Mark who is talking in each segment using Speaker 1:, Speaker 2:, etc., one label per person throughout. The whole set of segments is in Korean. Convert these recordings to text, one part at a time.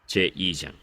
Speaker 1: 제2장.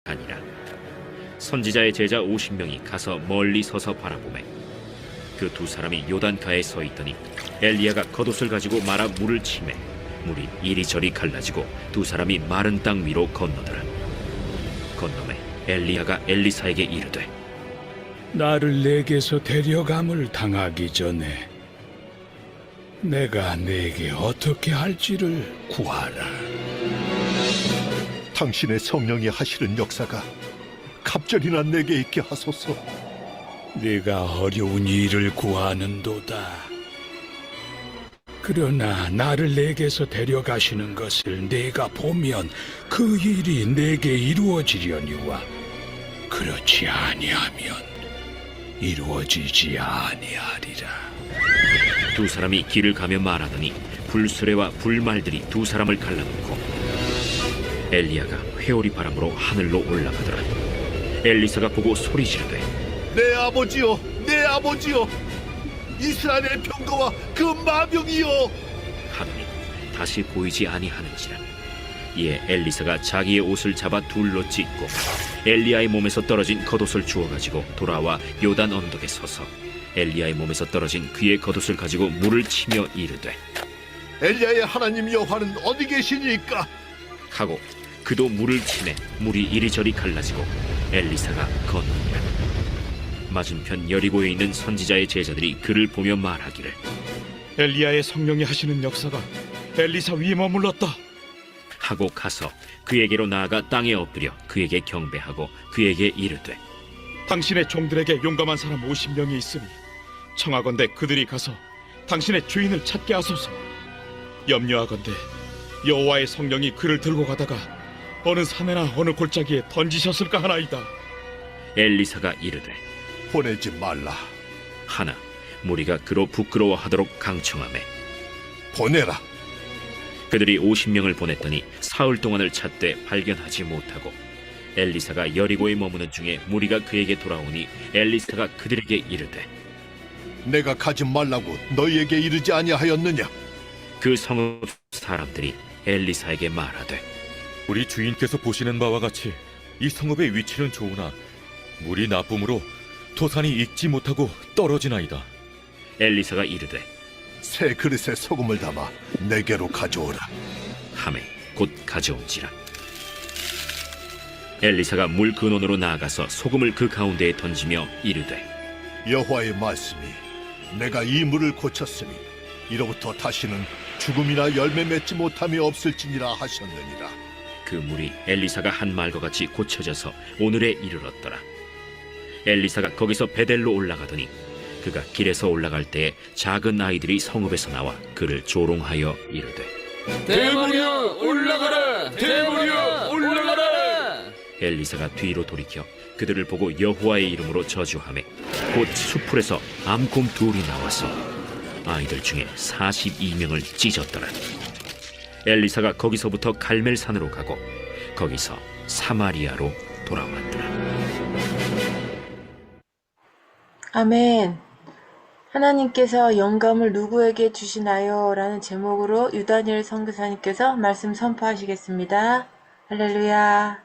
Speaker 1: 아니라 선지자의 제자 50명이 가서 멀리 서서 바라보매 그 두 사람이 요단가에 서 있더니 엘리야가 겉옷을 가지고 말아 물을 치매 물이 이리저리 갈라지고 두 사람이 마른 땅 위로 건너더라. 건너매 엘리야가 엘리사에게 이르되
Speaker 2: 나를 내게서 데려감을 당하기 전에 내가 내게 어떻게 할지를 구하라.
Speaker 3: 당신의 성령이 하시는 역사가 갑절이나 내게 있게 하소서.
Speaker 2: 네가 어려운 일을 구하는도다. 그러나 나를 내게서 데려가시는 것을 내가 보면 그 일이 내게 이루어지려니와 그렇지 아니하면 이루어지지 아니하리라.
Speaker 1: 두 사람이 길을 가며 말하더니 불수레와 불말들이 두 사람을 갈라놓고 엘리야가 회오리 바람으로 하늘로 올라가더라. 엘리사가 보고 소리 지르되
Speaker 3: 내 아버지여, 내 아버지여, 이스라엘의 병거와 그 마병이여.
Speaker 1: 하더니 다시 보이지 아니하는지라. 이에 엘리사가 자기의 옷을 잡아 둘로 찢고 엘리야의 몸에서 떨어진 겉옷을 주워가지고 돌아와 요단 언덕에 서서 엘리야의 몸에서 떨어진 그의 겉옷을 가지고 물을 치며 이르되
Speaker 3: 엘리야의 하나님 여호와는 어디 계시니까?
Speaker 1: 하고 그도 물을 치매 물이 이리저리 갈라지고 엘리사가 건너니라. 맞은편 여리고에 있는 선지자의 제자들이 그를 보며 말하기를
Speaker 4: 엘리야의 성령이 하시는 역사가 엘리사 위에 머물렀다
Speaker 1: 하고 가서 그에게로 나아가 땅에 엎드려 그에게 경배하고 그에게 이르되
Speaker 4: 당신의 종들에게 용감한 사람 50명이 있으니 청하건대 그들이 가서 당신의 주인을 찾게 하소서. 염려하건대 여호와의 성령이 그를 들고 가다가 어느 산에나 어느 골짜기에 던지셨을까 하나이다.
Speaker 1: 엘리사가 이르되
Speaker 3: 보내지 말라.
Speaker 1: 하나 무리가 그로 부끄러워하도록 강청하매
Speaker 3: 보내라.
Speaker 1: 그들이 50명을 보냈더니 사흘 동안을 찾되 발견하지 못하고 엘리사가 여리고에 머무는 중에 무리가 그에게 돌아오니 엘리사가 그들에게 이르되
Speaker 3: 내가 가지 말라고 너희에게 이르지 아니하였느냐?
Speaker 1: 그 성읍 사람들이 엘리사에게 말하되
Speaker 5: 우리 주인께서 보시는 바와 같이 이 성읍의 위치는 좋으나 물이 나쁨으로 토산이 익지 못하고 떨어지나이다.
Speaker 1: 엘리사가 이르되
Speaker 3: 새 그릇에 소금을 담아 내게로 가져오라.
Speaker 1: 하매 곧 가져온지라. 엘리사가 물 근원으로 나아가서 소금을 그 가운데에 던지며 이르되
Speaker 3: 여호와의 말씀이 내가 이 물을 고쳤으니 이로부터 다시는 죽음이나 열매 맺지 못함이 없을지니라 하셨느니라.
Speaker 1: 그 물이 엘리사가 한 말과 같이 고쳐져서 오늘에 이르렀더라. 엘리사가 거기서 베델로 올라가더니 그가 길에서 올라갈 때에 작은 아이들이 성읍에서 나와 그를 조롱하여 이르되
Speaker 6: 대머리여 올라가라! 대머리여 올라가라!
Speaker 1: 엘리사가 뒤로 돌이켜 그들을 보고 여호와의 이름으로 저주하매 곧 수풀에서 암곰 둘이 나와서 아이들 중에 42명을 찢었더라. 엘리사가 거기서부터 갈멜산으로 가고 거기서 사마리아로 돌아왔더라.
Speaker 7: 아멘. 하나님께서 영감을 누구에게 주시나요? 라는 제목으로 유다니엘 선교사님께서 말씀 선포하시겠습니다. 할렐루야.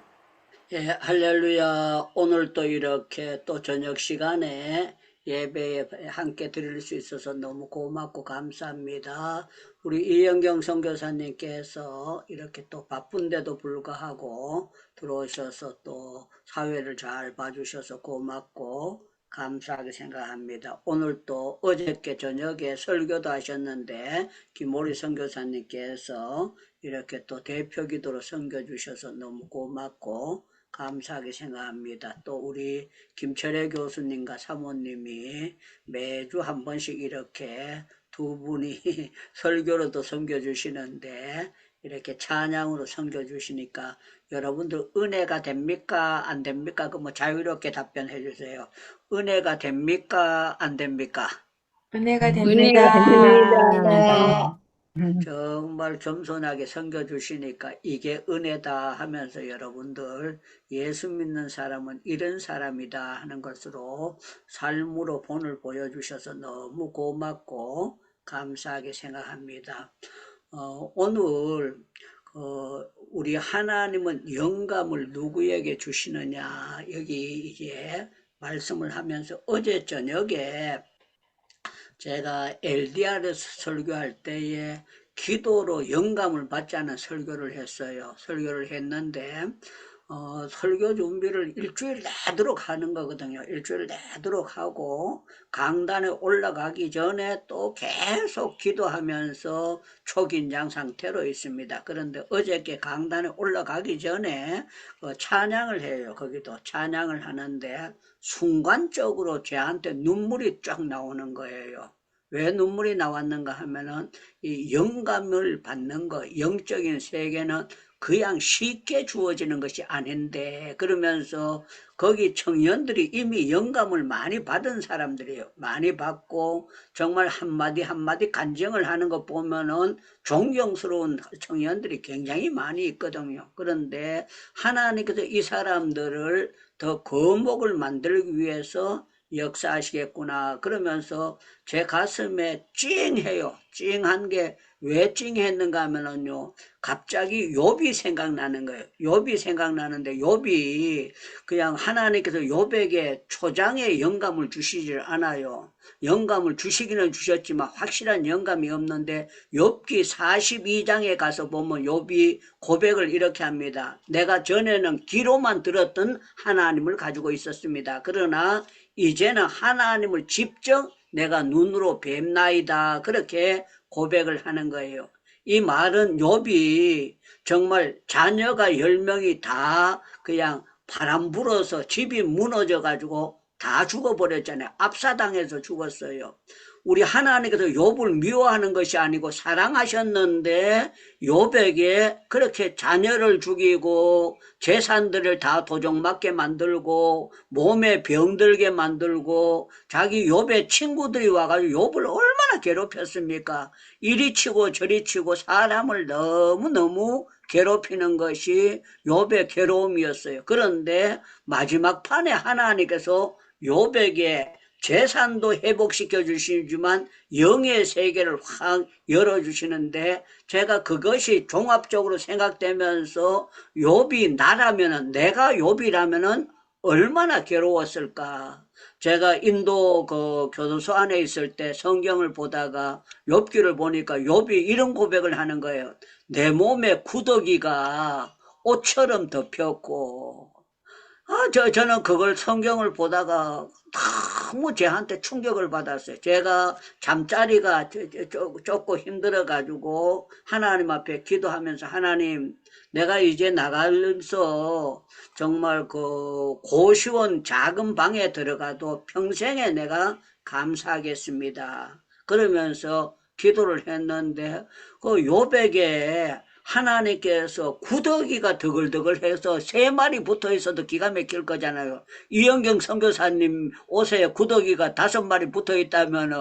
Speaker 8: 예, 할렐루야. 오늘 또 이렇게 또 저녁 시간에 예배에 함께 드릴 수 있어서 너무 고맙고 감사합니다. 우리 이영경 선교사님께서 이렇게 또 바쁜데도 불구하고 들어오셔서 또 사회를 잘 봐주셔서 고맙고 감사하게 생각합니다. 오늘 또 어저께 저녁에 설교도 하셨는데 김모리 선교사님께서 이렇게 또 대표 기도로 섬겨 주셔서 너무 고맙고 감사하게 생각합니다. 또 우리 김철애 교수님과 사모님이 매주 한 번씩 이렇게 두 분이 설교로도 섬겨주시는데 이렇게 찬양으로 섬겨주시니까 여러분들 은혜가 됩니까? 안 됩니까? 그 뭐 자유롭게 답변해 주세요. 은혜가 됩니까? 안 됩니까?
Speaker 7: 은혜가 됩니다.
Speaker 8: 정말 겸손하게 섬겨주시니까 이게 은혜다 하면서 여러분들 예수 믿는 사람은 이런 사람이다 하는 것으로 삶으로 본을 보여주셔서 너무 고맙고 감사하게 생각합니다. 오늘 우리 하나님은 영감을 누구에게 주시느냐 여기 이제 말씀을 하면서 어제 저녁에 제가 LDR에서 설교할 때에 기도로 영감을 받자는 설교를 했어요. 설교를 했는데 설교 준비를 일주일 내도록 하는 거거든요. 일주일 내도록 하고 강단에 올라가기 전에 또 계속 기도하면서 초긴장 상태로 있습니다. 그런데 어저께 강단에 올라가기 전에 찬양을 해요. 거기도 찬양을 하는데 순간적으로 저한테 눈물이 쫙 나오는 거예요. 왜 눈물이 나왔는가 하면은 이 영감을 받는 거, 영적인 세계는 그냥 쉽게 주어지는 것이 아닌데 그러면서 거기 청년들이 이미 영감을 많이 받은 사람들이에요. 많이 받고 정말 한마디 한마디 간증을 하는 거 보면은 존경스러운 청년들이 굉장히 많이 있거든요. 그런데 하나님께서 이 사람들을 더 거목을 만들기 위해서 역사하시겠구나 그러면서 제 가슴에 찡해요. 찡한 게 왜 찡했는가 하면은요 갑자기 욥이 생각나는 거예요. 욥이 생각나는데 욥이 그냥 하나님께서 욥에게 초장의 영감을 주시질 않아요. 영감을 주시기는 주셨지만 확실한 영감이 없는데 욥기 42장에 가서 보면 욥이 고백을 이렇게 합니다. 내가 전에는 귀로만 들었던 하나님을 가지고 있었습니다. 그러나 이제는 하나님을 직접 내가 눈으로 뵙나이다. 그렇게 고백을 하는 거예요. 이 말은 욥이 정말 자녀가 10명이 다 그냥 바람 불어서 집이 무너져 가지고 다 죽어버렸잖아요. 압사당해서 죽었어요. 우리 하나님께서 욥을 미워하는 것이 아니고 사랑하셨는데 욥에게 그렇게 자녀를 죽이고 재산들을 다 도적맞게 만들고 몸에 병들게 만들고 자기 욥의 친구들이 와가지고 욥을 얼마나 괴롭혔습니까? 이리 치고 저리 치고 사람을 너무너무 괴롭히는 것이 욥의 괴로움이었어요. 그런데 마지막 판에 하나님께서 욥에게 재산도 회복시켜 주시지만 영의 세계를 확 열어주시는데 제가 그것이 종합적으로 생각되면서 욥이 나라면은 내가 욥이라면은 얼마나 괴로웠을까. 제가 인도 그 교도소 안에 있을 때 성경을 보다가 욥기를 보니까 욥이 이런 고백을 하는 거예요. 내 몸에 구더기가 옷처럼 덮였고 저는 그걸 성경을 보다가 너무 저한테 충격을 받았어요. 제가 잠자리가 좁고 힘들어가지고 하나님 앞에 기도하면서 하나님 내가 이제 나가면서 정말 그 고시원 작은 방에 들어가도 평생에 내가 감사하겠습니다. 그러면서 기도를 했는데 그 요백에 하나님께서 구더기가 드글드글해서 3마리 붙어 있어도 기가 막힐 거잖아요. 이영경 선교사님 옷에 구더기가 5마리 붙어 있다면은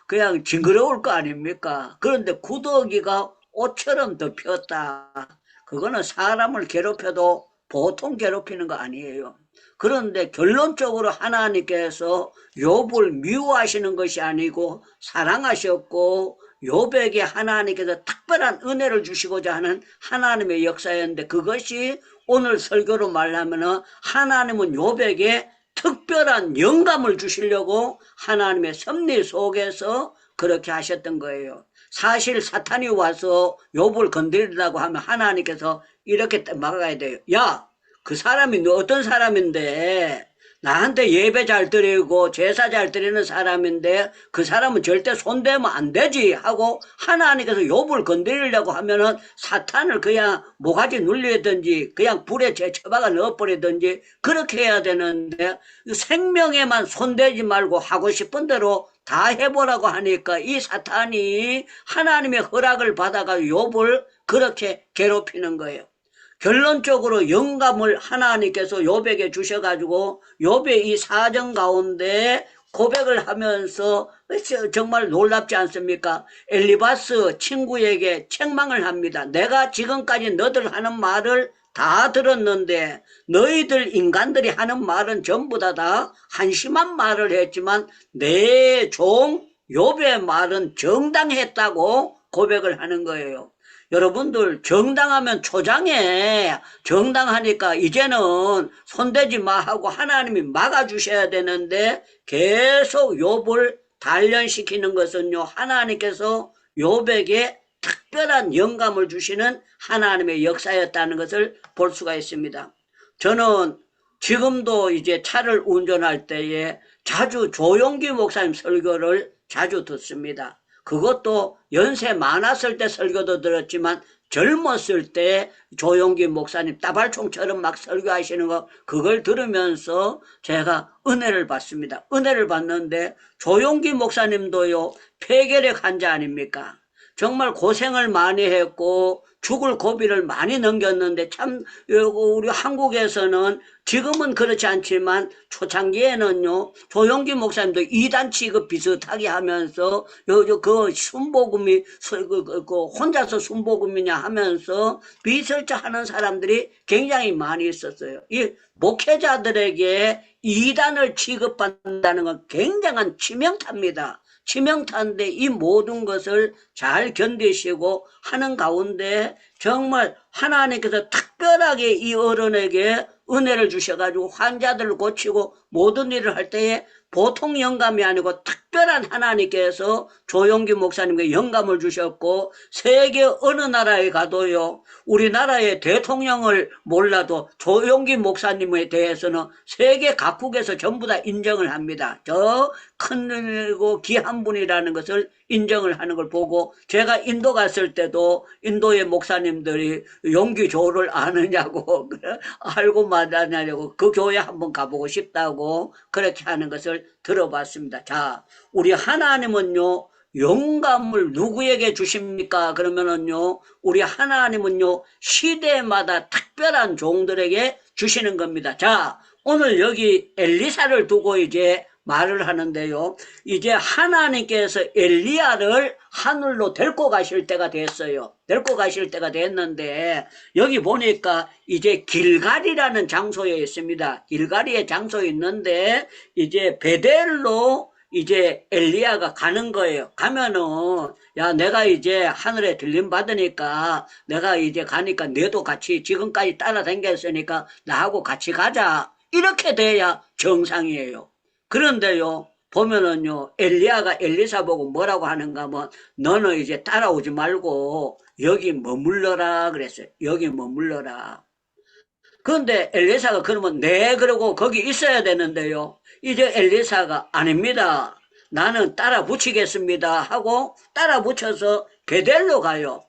Speaker 8: 그냥 징그러울 거 아닙니까? 그런데 구더기가 옷처럼 덮였다. 그거는 사람을 괴롭혀도 보통 괴롭히는 거 아니에요. 그런데 결론적으로 하나님께서 욥을 미워하시는 것이 아니고 사랑하셨고 욥에게 하나님께서 특별한 은혜를 주시고자 하는 하나님의 역사였는데, 그것이 오늘 설교로 말하면은 하나님은 욥에게 특별한 영감을 주시려고 하나님의 섭리 속에서 그렇게 하셨던 거예요. 사실 사탄이 와서 욥을 건드리려고 하면 하나님께서 이렇게 막아야 돼요. 야, 그 사람이 너 어떤 사람인데, 나한테 예배 잘 드리고 제사 잘 드리는 사람인데 그 사람은 절대 손대면 안 되지 하고 하나님께서 욥을 건드리려고 하면은 사탄을 그냥 모가지 눌리든지 그냥 불에 제쳐박아 넣어버리든지 그렇게 해야 되는데, 생명에만 손대지 말고 하고 싶은 대로 다 해보라고 하니까 이 사탄이 하나님의 허락을 받아가 욥을 그렇게 괴롭히는 거예요. 결론적으로 영감을 하나님께서 욥에게 주셔가지고 욥의 이 사정 가운데 고백을 하면서 정말 놀랍지 않습니까? 엘리바스 친구에게 책망을 합니다. 내가 지금까지 너들 하는 말을 다 들었는데 너희들 인간들이 하는 말은 전부 다 한심한 말을 했지만 내 종 욥의 말은 정당했다고 고백을 하는 거예요. 여러분들 정당하면 초장해. 정당하니까 이제는 손대지 마 하고 하나님이 막아주셔야 되는데 계속 욥을 단련시키는 것은요, 하나님께서 욥에게 특별한 영감을 주시는 하나님의 역사였다는 것을 볼 수가 있습니다. 저는 지금도 이제 차를 운전할 때에 자주 조용기 목사님 설교를 자주 듣습니다. 그것도 연세 많았을 때 설교도 들었지만 젊었을 때 조용기 목사님 따발총처럼 막 설교하시는 거, 그걸 들으면서 제가 은혜를 받습니다. 은혜를 받는데 조용기 목사님도요, 폐결핵 환자 아닙니까? 정말 고생을 많이 했고 죽을 고비를 많이 넘겼는데 참 우리 한국에서는 지금은 그렇지 않지만 초창기에는요, 조용기 목사님도 이단 취급 비슷하게 하면서 그 순복음이 혼자서 순복음이냐 하면서 비설자 하는 사람들이 굉장히 많이 있었어요. 이 목회자들에게 이단을 취급한다는 건 굉장한 치명타입니다. 치명타인데 이 모든 것을 잘 견디시고 하는 가운데 정말 하나님께서 특별하게 이 어른에게 은혜를 주셔가지고 환자들을 고치고 모든 일을 할 때에 보통 영감이 아니고 특별한 하나님께서 조용기 목사님께 영감을 주셨고, 세계 어느 나라에 가도요, 우리나라의 대통령을 몰라도 조용기 목사님에 대해서는 세계 각국에서 전부 다 인정을 합니다. 저 큰 귀한 분이라는 것을 인정을 하는 걸 보고, 제가 인도 갔을 때도 인도의 목사님들이 용기 교를 아느냐고 알고 말하냐고 그 교회 한번 가보고 싶다고 그렇게 하는 것을 들어봤습니다. 자, 우리 하나님은요, 영감을 누구에게 주십니까? 그러면은요, 우리 하나님은요, 시대마다 특별한 종들에게 주시는 겁니다. 자, 오늘 여기 엘리사를 두고 이제 말을 하는데요, 이제 하나님께서 엘리야를 하늘로 데리고 가실 때가 됐어요. 데리고 가실 때가 됐는데, 여기 보니까 이제 길갈이라는 장소에 있습니다. 길갈이의 장소에 있는데 이제 베델로 이제 엘리야가 가는 거예요. 가면은, 야, 내가 이제 하늘에 들림 받으니까 내가 이제 가니까 너도 같이 지금까지 따라다녔으니까 나하고 같이 가자. 이렇게 돼야 정상이에요. 그런데요, 보면은요, 엘리야가 엘리사 보고 뭐라고 하는가 하면, 너는 이제 따라오지 말고 여기 머물러라 그랬어요. 여기 머물러라. 그런데 엘리사가 그러면 네 그러고 거기 있어야 되는데요, 이제 엘리사가 아닙니다, 나는 따라 붙이겠습니다 하고 따라 붙여서 베델로 가요.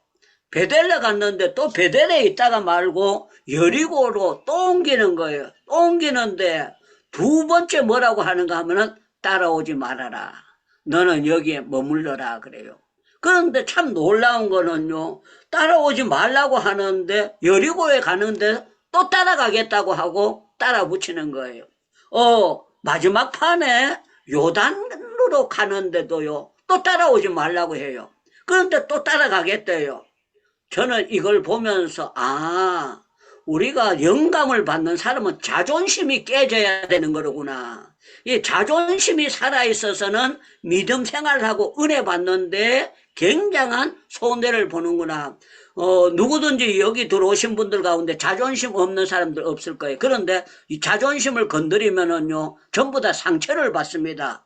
Speaker 8: 베델로 갔는데 또 베델에 있다가 말고 여리고로 또 옮기는 거예요. 또 옮기는데 두 번째 뭐라고 하는가 하면은 따라오지 말아라. 너는 여기에 머물러라 그래요. 그런데 참 놀라운 거는요. 따라오지 말라고 하는데 여리고에 가는데 또 따라가겠다고 하고 따라 붙이는 거예요. 마지막 판에 요단으로 가는데도요. 또 따라오지 말라고 해요. 그런데 또 따라가겠대요. 저는 이걸 보면서 우리가 영감을 받는 사람은 자존심이 깨져야 되는 거로구나. 이 자존심이 살아있어서는 믿음 생활하고 은혜 받는데 굉장한 손해를 보는구나. 누구든지 여기 들어오신 분들 가운데 자존심 없는 사람들 없을 거예요. 그런데 이 자존심을 건드리면은요, 전부 다 상처를 받습니다.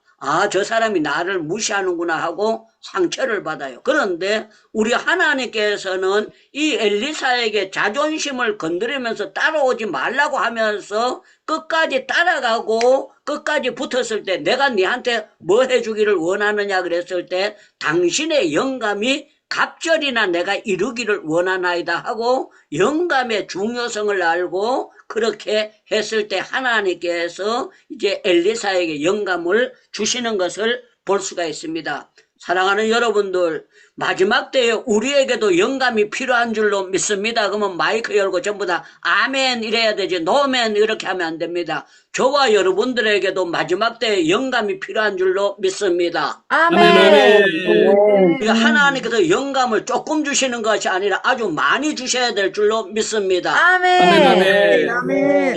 Speaker 8: 저 사람이 나를 무시하는구나 하고 상처를 받아요. 그런데 우리 하나님께서는 이 엘리사에게 자존심을 건드리면서 따라오지 말라고 하면서 끝까지 따라가고 끝까지 붙었을 때 내가 네한테 뭐 해주기를 원하느냐 그랬을 때 당신의 영감이 갑절이나 내가 이루기를 원하나이다 하고 영감의 중요성을 알고 그렇게 했을 때 하나님께서 이제 엘리사에게 영감을 주시는 것을 볼 수가 있습니다. 사랑하는 여러분들, 마지막 때에 우리에게도 영감이 필요한 줄로 믿습니다. 그러면 마이크 열고 전부 다 아멘 이래야 되지 노멘 이렇게 하면 안 됩니다. 저와 여러분들에게도 마지막 때에 영감이 필요한 줄로 믿습니다.
Speaker 7: 아멘.
Speaker 8: 그러니까 하나님께서 영감을 조금 주시는 것이 아니라 아주 많이 주셔야 될 줄로 믿습니다.
Speaker 7: 아멘.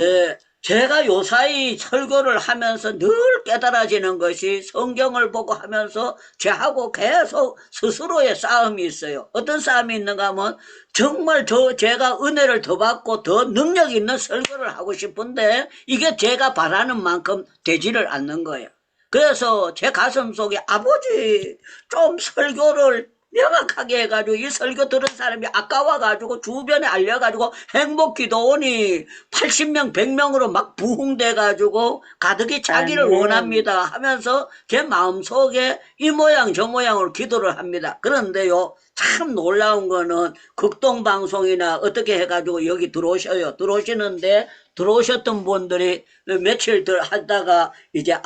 Speaker 8: 예, 제가 요사이 설교를 하면서 늘 깨달아지는 것이 성경을 보고 하면서 저하고 계속 스스로의 싸움이 있어요. 어떤 싸움이 있는가 하면 정말 제가 은혜를 더 받고 더 능력 있는 설교를 하고 싶은데 이게 제가 바라는 만큼 되지를 않는 거예요. 그래서 제 가슴 속에 아버지 좀 설교를 명확하게 해가지고 이 설교 들은 사람이 아까워가지고 주변에 알려가지고 행복기도원이 80명 100명으로 막 부흥돼가지고 가득히 차기를 원합니다 하면서 제 마음속에 이 모양 저 모양으로 기도를 합니다. 그런데요 참 놀라운 거는 극동방송이나 어떻게 해가지고 여기 들어오셔요. 들어오시는데 들어오셨던 분들이 며칠 하다가 이제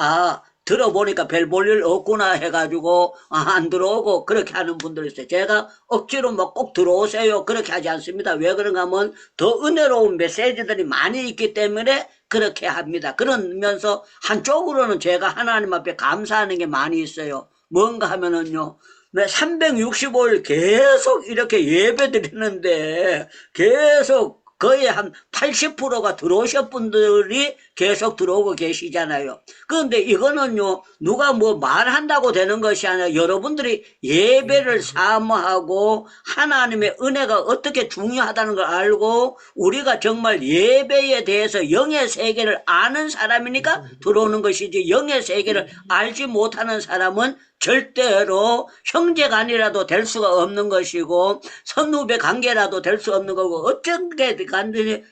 Speaker 8: 들어보니까 별 볼 일 없구나 해가지고 안 들어오고 그렇게 하는 분들 있어요. 제가 억지로 뭐 꼭 들어오세요 그렇게 하지 않습니다. 왜 그런가 하면 더 은혜로운 메시지들이 많이 있기 때문에 그렇게 합니다. 그러면서 한쪽으로는 제가 하나님 앞에 감사하는 게 많이 있어요. 뭔가 하면은요 365일 계속 이렇게 예배 드리는데 계속 거의 한 80%가 들어오신 분들이 계속 들어오고 계시잖아요. 그런데 이거는요, 누가 뭐 말한다고 되는 것이 아니라 여러분들이 예배를 사모하고 하나님의 은혜가 어떻게 중요하다는 걸 알고 우리가 정말 예배에 대해서 영의 세계를 아는 사람이니까 들어오는 것이지 영의 세계를 알지 못하는 사람은 절대로 형제간이라도 될 수가 없는 것이고 선후배 관계라도 될 수 없는 거고 어떤 게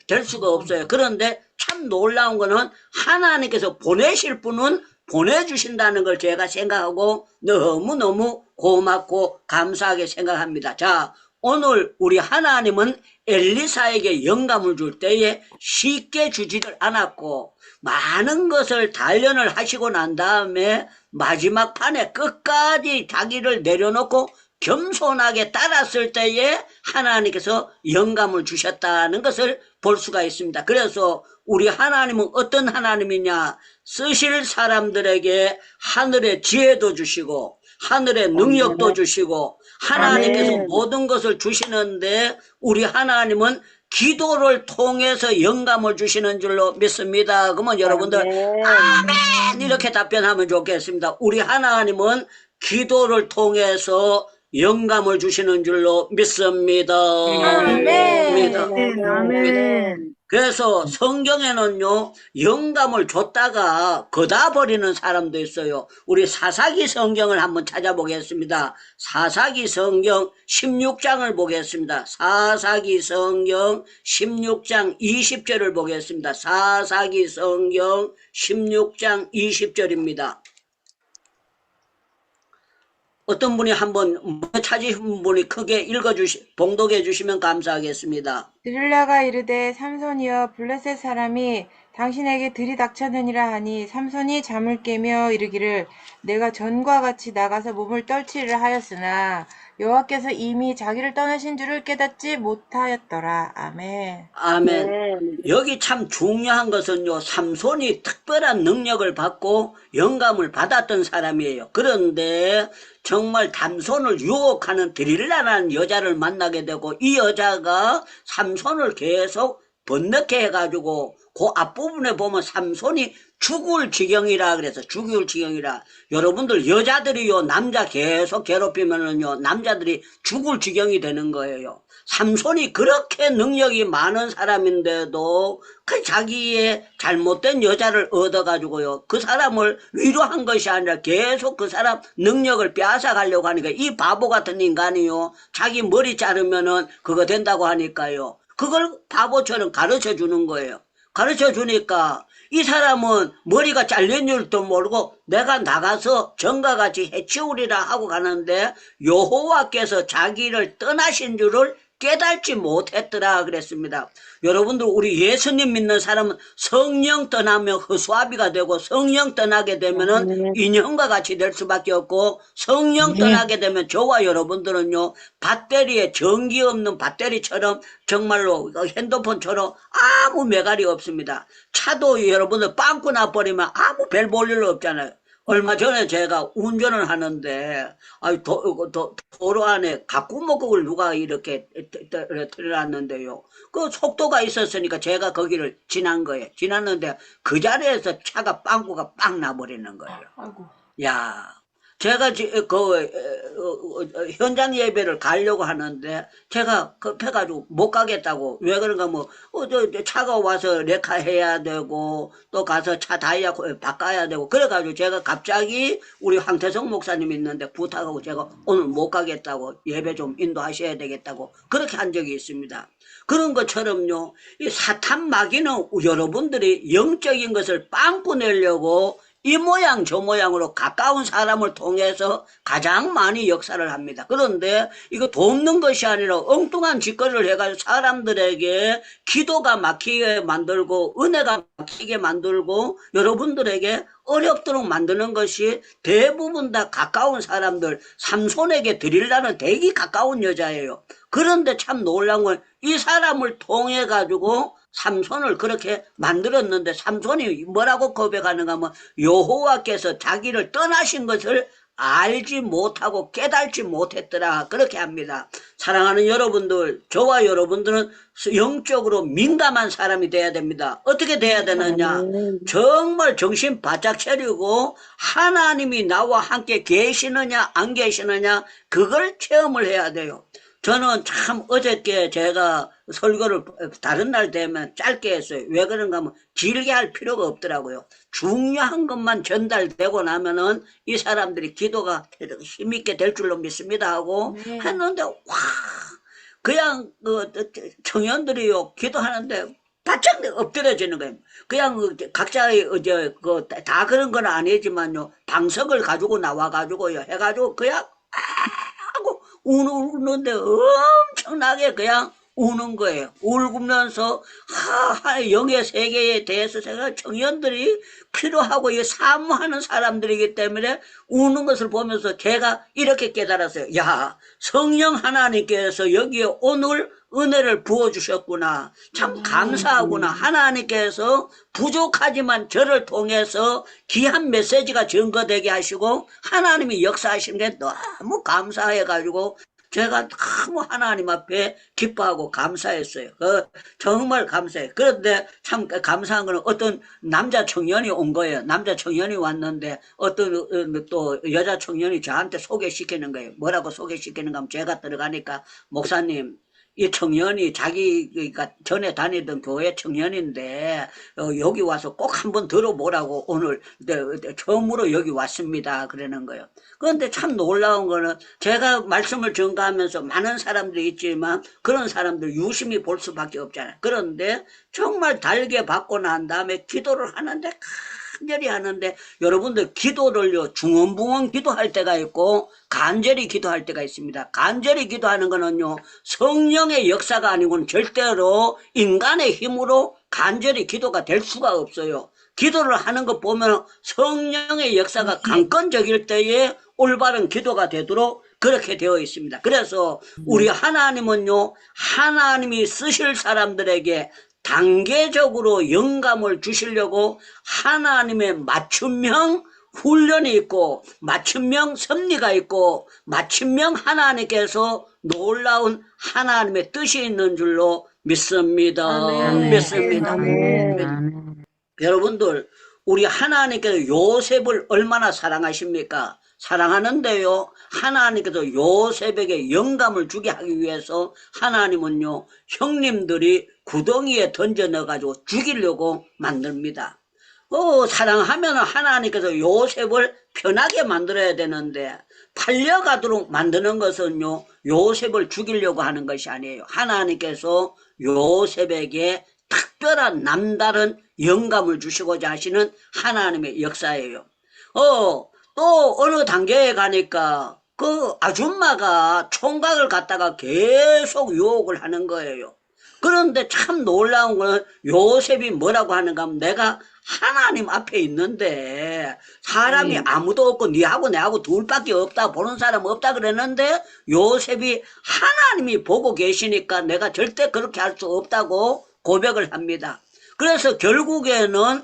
Speaker 8: 될 수가 없어요. 그런데 참 놀라운 거는 하나님께서 보내실 분은 보내주신다는 걸 제가 생각하고 너무너무 고맙고 감사하게 생각합니다. 자, 오늘 우리 하나님은 엘리사에게 영감을 줄 때에 쉽게 주지를 않았고 많은 것을 단련을 하시고 난 다음에 마지막 판에 끝까지 자기를 내려놓고 겸손하게 따랐을 때에 하나님께서 영감을 주셨다는 것을 볼 수가 있습니다. 그래서 우리 하나님은 어떤 하나님이냐, 쓰실 사람들에게 하늘의 지혜도 주시고 하늘의 능력도 주시고 하나님께서 모든 것을 주시는데 우리 하나님은 기도를 통해서 영감을 주시는 줄로 믿습니다. 그러면 여러분들 아멘 이렇게 답변하면 좋겠습니다. 우리 하나님은 기도를 통해서 영감을 주시는 줄로 믿습니다.
Speaker 7: 아멘.
Speaker 8: 그래서 성경에는요 영감을 줬다가 거다 버리는 사람도 있어요. 우리 사사기 성경을 한번 찾아보겠습니다. 사사기 성경 16장을 보겠습니다. 사사기 성경 16장 20절을 보겠습니다. 사사기 성경 16장 20절입니다. 어떤 분이 한번 찾으신 분이 크게 봉독해 주시면 감사하겠습니다.
Speaker 7: 드릴라가 이르되 삼손이여 블레셋 사람이
Speaker 9: 당신에게 들이닥쳤느니라 하니 삼손이 잠을 깨며 이르기를 내가 전과 같이 나가서 몸을 떨치리라 하였으나 여호와께서 이미 자기를 떠나신 줄을 깨닫지 못하였더라. 아멘.
Speaker 8: 아멘.
Speaker 7: 네.
Speaker 8: 여기 참 중요한 것은요, 삼손이 특별한 능력을 받고 영감을 받았던 사람이에요. 그런데 정말 삼손을 유혹하는 드릴라라는 여자를 만나게 되고, 이 여자가 삼손을 계속 번뇌케 해가지고 그 앞부분에 보면 삼손이 죽을 지경이라 그래서 죽을 지경이라. 여러분들 여자들이요 남자 계속 괴롭히면은요 남자들이 죽을 지경이 되는 거예요. 삼손이 그렇게 능력이 많은 사람인데도 그 자기의 잘못된 여자를 얻어가지고요 그 사람을 위로한 것이 아니라 계속 그 사람 능력을 빼앗아 가려고 하니까, 이 바보 같은 인간이요 자기 머리 자르면은 그거 된다고 하니까요 그걸 바보처럼 가르쳐 주는 거예요. 가르쳐 주니까 이 사람은 머리가 잘린 줄도 모르고 내가 나가서 전과 같이 해치우리라 하고 가는데 여호와께서 자기를 떠나신 줄을 깨닫지 못했더라 그랬습니다. 여러분들, 우리 예수님 믿는 사람은 성령 떠나면 허수아비가 되고, 성령 떠나게 되면은 인형과 같이 될 수밖에 없고, 성령 떠나게 되면 저와 여러분들은요 배터리에 전기 없는 배터리처럼 정말로 핸드폰처럼 아무 매갈이 없습니다. 차도 여러분들 빵꾸 나버리면 아무 별 볼 일 없잖아요. 얼마 전에 제가 운전을 하는데, 도로 안에 가꾸목국을 누가 이렇게 틀어놨는데요. 그 속도가 있었으니까 제가 거기를 지난 거예요. 지났는데 그 자리에서 차가 빵꾸가 빵 나버리는 거예요.
Speaker 9: 아이고.
Speaker 8: 야, 제가 현장 예배를 가려고 하는데 제가 급해가지고 못 가겠다고. 왜 그런가 뭐 차가 와서 레카해야 되고 또 가서 차 타이어 바꿔야 되고 그래가지고 제가 갑자기 우리 황태성 목사님 있는데 부탁하고 제가 오늘 못 가겠다고, 예배 좀 인도하셔야 되겠다고 그렇게 한 적이 있습니다. 그런 것처럼요 이 사탄 마귀는 여러분들이 영적인 것을 빵꾸 내려고 이 모양 저 모양으로 가까운 사람을 통해서 가장 많이 역사를 합니다. 그런데 이거 돕는 것이 아니라 엉뚱한 짓거리를 해가지고 사람들에게 기도가 막히게 만들고 은혜가 막히게 만들고 여러분들에게 어렵도록 만드는 것이 대부분 다 가까운 사람들, 삼손에게 드릴라는 되게 가까운 여자예요. 그런데 참 놀라운 건 이 사람을 통해 가지고 삼손을 그렇게 만들었는데, 삼손이 뭐라고 고백하는가 하면 여호와께서 자기를 떠나신 것을 알지 못하고 깨달지 못했더라 그렇게 합니다. 사랑하는 여러분들, 저와 여러분들은 영적으로 민감한 사람이 돼야 됩니다. 어떻게 돼야 되느냐, 정말 정신 바짝 차리고 하나님이 나와 함께 계시느냐 안 계시느냐 그걸 체험을 해야 돼요. 저는 참 어저께 제가 설교를 다른 날 되면 짧게 했어요. 왜 그런가 하면 길게 할 필요가 없더라고요. 중요한 것만 전달되고 나면은 이 사람들이 기도가 힘있게 될 줄로 믿습니다 하고 했는데, 와, 그냥 청년들이요 기도하는데 바짝 엎드려지는 거예요. 그냥 각자의 다 그런 건 아니지만요 방석을 가지고 나와가지고요 해가지고 그냥 하고 우는데 엄청나게 그냥 우는 거예요. 울면서 영의 세계에 대해서 제가 청년들이 필요하고 사모하는 사람들이기 때문에 우는 것을 보면서 제가 이렇게 깨달았어요. 야, 성령 하나님께서 여기에 오늘 은혜를 부어주셨구나. 참 감사하구나. 하나님께서 부족하지만 저를 통해서 귀한 메시지가 증거되게 하시고 하나님이 역사하시는 게 너무 감사해가지고 제가 너무 하나님 앞에 기뻐하고 감사했어요. 정말 감사해요. 그런데 참 감사한 거는 어떤 남자 청년이 온 거예요. 남자 청년이 왔는데 어떤 또 여자 청년이 저한테 소개시키는 거예요. 뭐라고 소개시키는가 하면 제가 들어가니까, 목사님, 이 청년이 자기가 전에 다니던 교회 청년인데 여기 와서 꼭 한번 들어보라고 오늘 처음으로 여기 왔습니다 그러는 거예요. 그런데 참 놀라운 거는 제가 말씀을 전가하면서 많은 사람들이 있지만 그런 사람들 유심히 볼 수밖에 없잖아요. 그런데 정말 달게 받고 난 다음에 기도를 하는데 간절히 하는데, 여러분들 기도를요 중언부언 기도할 때가 있고 간절히 기도할 때가 있습니다. 간절히 기도하는 거는요 성령의 역사가 아니고는 절대로 인간의 힘으로 간절히 기도가 될 수가 없어요. 기도를 하는 것 보면 성령의 역사가 강건적일 때에 올바른 기도가 되도록 그렇게 되어 있습니다. 그래서 우리 하나님은요, 하나님이 쓰실 사람들에게 단계적으로 영감을 주시려고 하나님의 맞춤형 훈련이 있고 맞춤형 섭리가 있고 맞춤형 하나님께서 놀라운 하나님의 뜻이 있는 줄로 믿습니다.
Speaker 9: 아멘.
Speaker 8: 믿습니다.
Speaker 7: 아멘.
Speaker 8: 여러분들, 우리 하나님께서 요셉을 얼마나 사랑하십니까? 사랑하는데요, 하나님께서 요셉에게 영감을 주게 하기 위해서 하나님은요, 형님들이 구덩이에 던져 넣어가지고 죽이려고 만듭니다. 사랑하면 하나님께서 요셉을 편하게 만들어야 되는데, 팔려가도록 만드는 것은요, 요셉을 죽이려고 하는 것이 아니에요. 하나님께서 요셉에게 특별한 남다른 영감을 주시고자 하시는 하나님의 역사예요. 또 어느 단계에 가니까 그 아줌마가 총각을 갖다가 계속 유혹을 하는 거예요. 그런데 참 놀라운 거는 요셉이 뭐라고 하는가 하면 내가 하나님 앞에 있는데 사람이 아무도 없고 니하고 내하고 둘밖에 없다, 보는 사람 없다 그랬는데 요셉이 하나님이 보고 계시니까 내가 절대 그렇게 할 수 없다고 고백을 합니다. 그래서 결국에는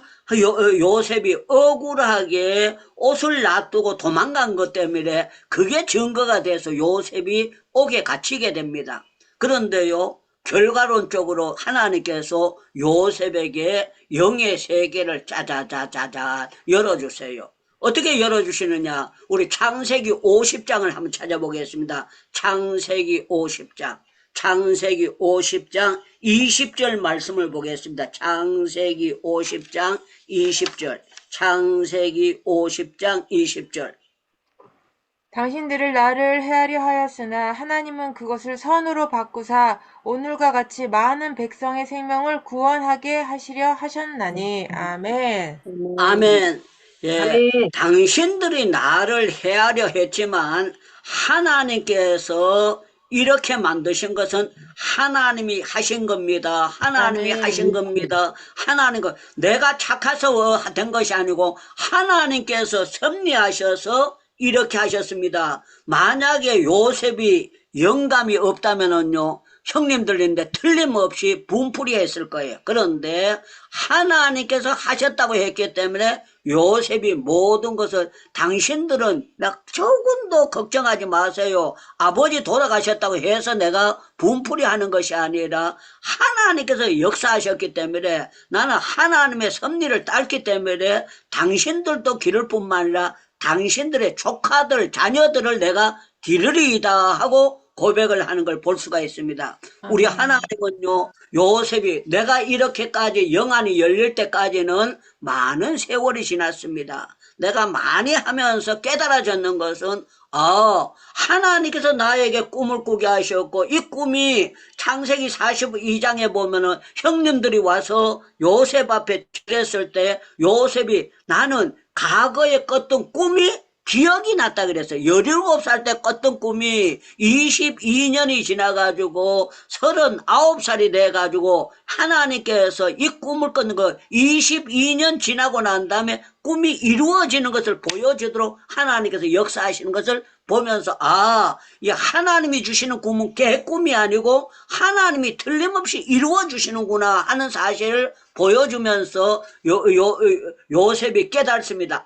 Speaker 8: 요셉이 억울하게 옷을 놔두고 도망간 것 때문에 그게 증거가 돼서 요셉이 옥에 갇히게 됩니다. 그런데요, 결과론적으로 하나님께서 요셉에게 영의 세계를 짜자자자자 열어주세요. 어떻게 열어주시느냐? 우리 창세기 50장을 한번 찾아보겠습니다. 창세기 50장. 창세기 50장 20절 말씀을 보겠습니다. 창세기 50장 20절. 창세기 50장 20절.
Speaker 9: 당신들을 나를 헤아려 하였으나 하나님은 그것을 선으로 바꾸사 오늘과 같이 많은 백성의 생명을 구원하게 하시려 하셨나니. 아멘.
Speaker 8: 아멘. 예,
Speaker 7: 아멘.
Speaker 8: 당신들이 나를 헤아려 했지만 하나님께서 이렇게 만드신 것은 하나님이 하신 겁니다. 하나님이
Speaker 9: 아멘.
Speaker 8: 하신 겁니다. 내가 착해서 된 것이 아니고 하나님께서 섭리하셔서 이렇게 하셨습니다. 만약에 요셉이 영감이 없다면은요, 형님들인데 틀림없이 분풀이 했을 거예요. 그런데 하나님께서 하셨다고 했기 때문에 요셉이 모든 것을 당신들은 조금도 걱정하지 마세요. 아버지 돌아가셨다고 해서 내가 분풀이 하는 것이 아니라 하나님께서 역사하셨기 때문에 나는 하나님의 섭리를 따르기 때문에 당신들도 기를 뿐만 아니라 당신들의 조카들, 자녀들을 내가 기르리이다 하고 고백을 하는 걸 볼 수가 있습니다. 우리 하나님은요, 요셉이 내가 이렇게까지 영안이 열릴 때까지는 많은 세월이 지났습니다. 내가 많이 하면서 깨달아졌는 것은 하나님께서 나에게 꿈을 꾸게 하셨고 이 꿈이 창세기 42장에 보면은 형님들이 와서 요셉 앞에 드렸을 때 요셉이 나는 과거에 꿨던 꿈이 기억이 났다 그랬어요. 17살 때 꿨던 꿈이 22년이 지나가지고 39살이 돼가지고 하나님께서 이 꿈을 꿨는 거 22년 지나고 난 다음에 꿈이 이루어지는 것을 보여주도록 하나님께서 역사하시는 것을 보면서 이 하나님이 주시는 꿈은 깨꿈이 아니고 하나님이 틀림없이 이루어 주시는구나 하는 사실을 보여주면서 요셉이 깨닫습니다.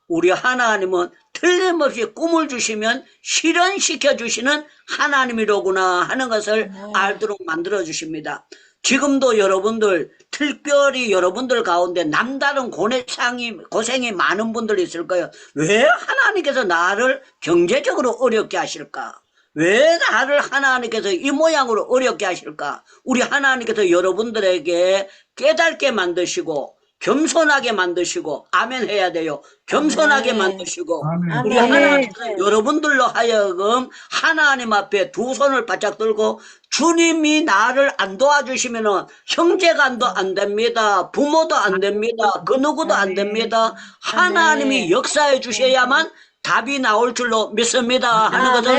Speaker 8: 우리 하나님은 틀림없이 꿈을 주시면 실현시켜 주시는 하나님이로구나 하는 것을 알도록 만들어 주십니다. 지금도 여러분들 특별히 여러분들 가운데 남다른 고생이 많은 분들이 있을 거예요. 왜 하나님께서 나를 경제적으로 어렵게 하실까? 왜 나를 하나님께서 이 모양으로 어렵게 하실까? 우리 하나님께서 여러분들에게 깨닫게 만드시고 겸손하게 만드시고 아멘 해야 돼요. 겸손하게 만드시고 우리 하나님께서 여러분들로 하여금 하나님 앞에 두 손을 바짝 들고 주님이 나를 안 도와주시면은 형제간도 안 됩니다. 부모도 안 됩니다. 그 누구도 안 됩니다. 하나님이 역사해 주셔야만 답이 나올 줄로 믿습니다 하는 것을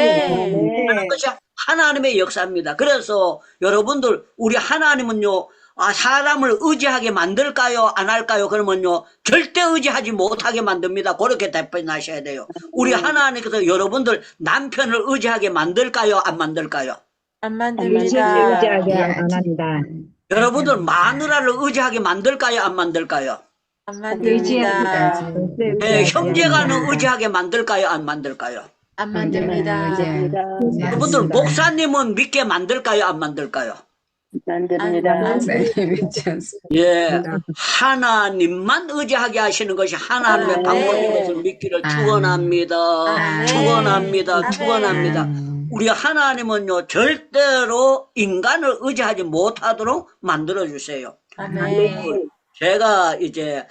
Speaker 8: 하는 것이 하나님의 역사입니다. 그래서 여러분들 우리 하나님은요 사람을 의지하게 만들까요? 안 할까요? 그러면요, 절대 의지하지 못하게 만듭니다. 그렇게 답변하셔야 돼요. 우리 하나님께서 여러분들 남편을 의지하게 만들까요? 안 만들까요?
Speaker 9: 안 만듭니다.
Speaker 7: 의지하게 안 합니다.
Speaker 8: 여러분들 마누라를 의지하게 만들까요? 안 만들까요?
Speaker 9: 안 만듭니다.
Speaker 8: 형제간을 의지하게 만들까요? 안 만들까요?
Speaker 9: 안 만듭니다.
Speaker 8: 여러분들 목사님은 믿게 만들까요? 안 만들까요?
Speaker 7: 만듭니다.
Speaker 8: 예, 하나님만 의지하게 하시는 것이 하나님의 방법인 것을 믿기를 축원합니다. 축원합니다. 축원합니다. 우리 하나님은요, 절대로 인간을 의지하지 못하도록 만들어 주세요.
Speaker 9: 아멘.
Speaker 8: 제가 이제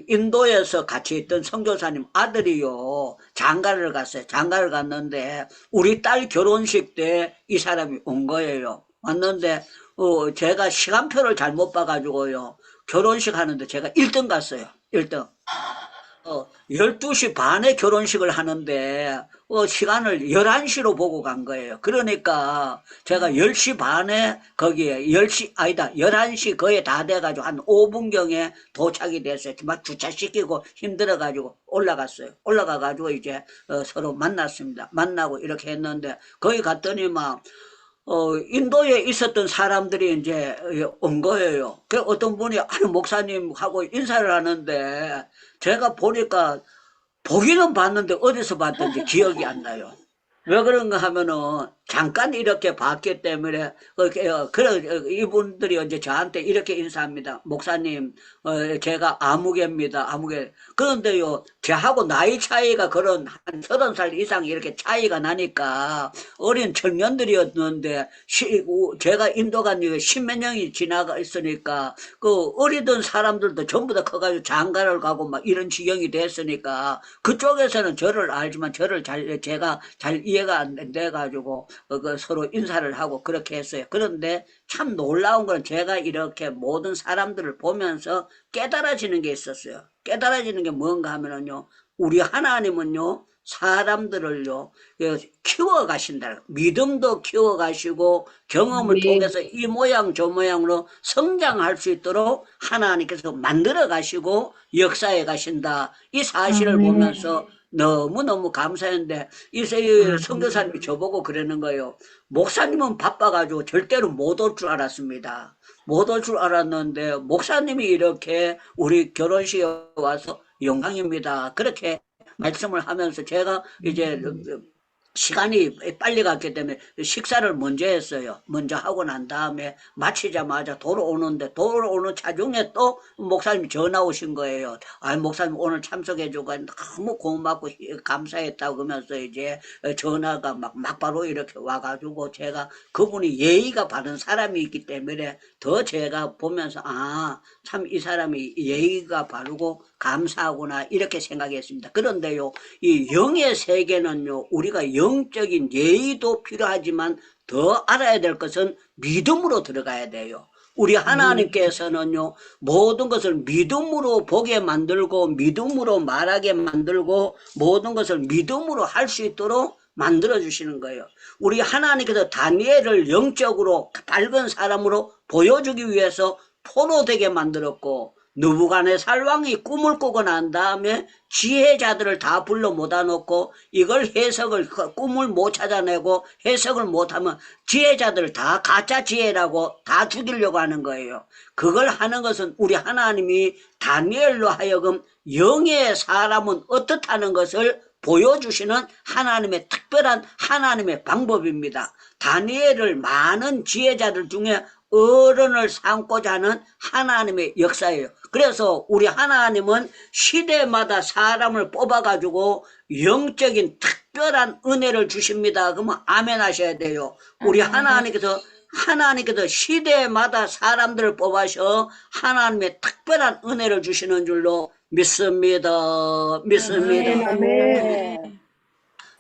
Speaker 8: 인도에서 같이 있던 선교사님 아들이요, 장가를 갔어요. 장가를 갔는데 우리 딸 결혼식 때 이 사람이 온 거예요. 왔는데 제가 시간표를 잘못 봐가지고요, 결혼식 하는데 제가 1등 갔어요. 1등. 12시 반에 결혼식을 하는데 시간을 11시로 보고 간 거예요. 그러니까 제가 10시 반에 거기에 11시 거의 다 돼가지고 한 5분경에 도착이 됐어요. 막 주차시키고 힘들어가지고 올라갔어요. 올라가가지고 이제 서로 만났습니다. 만나고 이렇게 했는데 거기 갔더니 막 인도에 있었던 사람들이 이제 온 거예요. 그 어떤 분이 목사님하고 인사를 하는데 제가 보니까 보기는 봤는데 어디서 봤던지 기억이 안 나요. 왜 그런가 하면은 잠깐 이렇게 봤기 때문에 이분들이 이제 저한테 이렇게 인사합니다. 목사님, 제가 아무개입니다. 아무개. 그런데요, 저하고 나이 차이가 그런 한 30살 이상 이렇게 차이가 나니까 어린 청년들이었는데 제가 인도 간 지가 10몇 년이 지나가 있으니까 그 어리던 사람들도 전부 다 커가지고 장가를 가고 막 이런 지경이 됐으니까 그쪽에서는 저를 알지만 제가 잘 이해가 안 돼가지고 서로 인사를 하고 그렇게 했어요. 그런데 참 놀라운 건 제가 이렇게 모든 사람들을 보면서 깨달아지는 게 있었어요. 깨달아지는 게 뭔가 하면은요, 우리 하나님은요, 사람들을요, 키워가신다. 믿음도 키워가시고 경험을 통해서 이 모양 저 모양으로 성장할 수 있도록 하나님께서 만들어 가시고 역사해 가신다. 이 사실을 보면서 너무너무 감사했는데 이 선교사님이 저보고 그러는 거예요. 목사님은 바빠가지고 절대로 못 올 줄 알았습니다. 못 올 줄 알았는데 목사님이 이렇게 우리 결혼식에 와서 영광입니다. 그렇게 말씀을 하면서 제가 이제 시간이 빨리 갔기 때문에 식사를 먼저 했어요. 먼저 하고 난 다음에 마치자마자 돌아오는 차 중에 또 목사님이 전화 오신 거예요. 목사님 오늘 참석해주고 너무 고맙고 감사했다고 그러면서 이제 전화가 막바로 이렇게 와가지고 제가 그분이 예의가 바른 사람이 있기 때문에 더 제가 보면서 참 이 사람이 예의가 바르고 감사하구나 이렇게 생각했습니다. 그런데요, 이 영의 세계는요, 우리가 영적인 예의도 필요하지만 더 알아야 될 것은 믿음으로 들어가야 돼요. 우리 하나님께서는요, 모든 것을 믿음으로 보게 만들고 믿음으로 말하게 만들고 모든 것을 믿음으로 할 수 있도록 만들어 주시는 거예요. 우리 하나님께서 다니엘을 영적으로 밝은 사람으로 보여주기 위해서 포로되게 만들었고, 느부갓네살 왕이 꿈을 꾸고 난 다음에 지혜자들을 다 불러 모아 놓고 이걸 꿈을 못 찾아내고 해석을 못하면 지혜자들을 다 가짜 지혜라고 다 죽이려고 하는 거예요. 그걸 하는 것은 우리 하나님이 다니엘로 하여금 영의 사람은 어떻다는 것을 보여주시는 하나님의 특별한 하나님의 방법입니다. 다니엘을 많은 지혜자들 중에 어른을 삼고자 하는 하나님의 역사예요. 그래서 우리 하나님은 시대마다 사람을 뽑아가지고 영적인 특별한 은혜를 주십니다. 그러면 아멘 하셔야 돼요. 우리 하나님께서 시대마다 사람들을 뽑아서 하나님의 특별한 은혜를 주시는 줄로 믿습니다.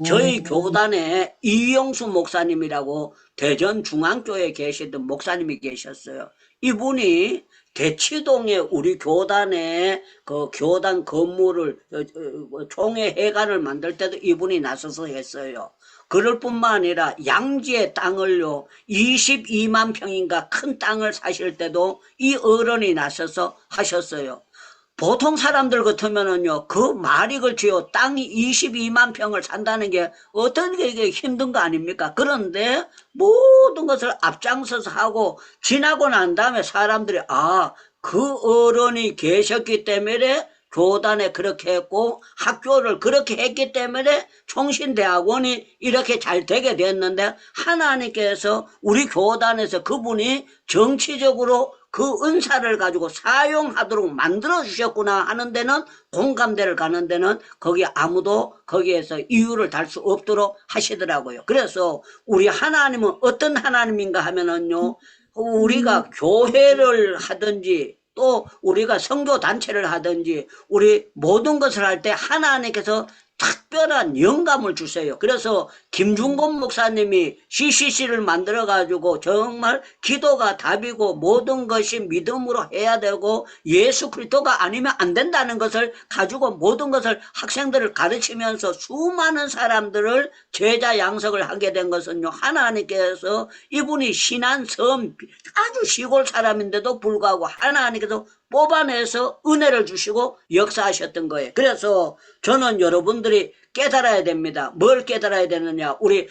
Speaker 8: 저희 교단에 이영수 목사님이라고 대전중앙교회에 계시던 목사님이 계셨어요. 이분이 대치동에 우리 교단에 그 교단 건물을 총회 회관을 만들 때도 이분이 나서서 했어요. 그럴 뿐만 아니라 양지의 땅을요 22만 평인가 큰 땅을 사실 때도 이 어른이 나서서 하셨어요. 보통 사람들 같으면은요 그 말이 걸치요 땅이 22만 평을 산다는 게 어떤 게 이게 힘든 거 아닙니까? 그런데 모든 것을 앞장서서 하고 지나고 난 다음에 사람들이 그 어른이 계셨기 때문에 교단에 그렇게 했고 학교를 그렇게 했기 때문에 총신대학원이 이렇게 잘 되게 됐는데, 하나님께서 우리 교단에서 그분이 정치적으로 그 은사를 가지고 사용하도록 만들어 주셨구나 하는 데는 공감대를 가는 데는 거기 아무도 거기에서 이유를 달 수 없도록 하시더라고요. 그래서 우리 하나님은 어떤 하나님인가 하면은요, 우리가 교회를 하든지 또 우리가 선교 단체를 하든지 우리 모든 것을 할 때 하나님께서 특별한 영감을 주세요. 그래서 김중곤 목사님이 CCC를 만들어 가지고 정말 기도가 답이고 모든 것이 믿음으로 해야 되고 예수 그리스도가 아니면 안 된다는 것을 가지고 모든 것을 학생들을 가르치면서 수많은 사람들을 제자 양성을 하게 된 것은요, 하나님께서 이분이 신안섬 아주 시골 사람인데도 불구하고 하나님께서 뽑아내서 은혜를 주시고 역사하셨던 거예요. 그래서 저는 여러분들이 깨달아야 됩니다. 뭘 깨달아야 되느냐? 우리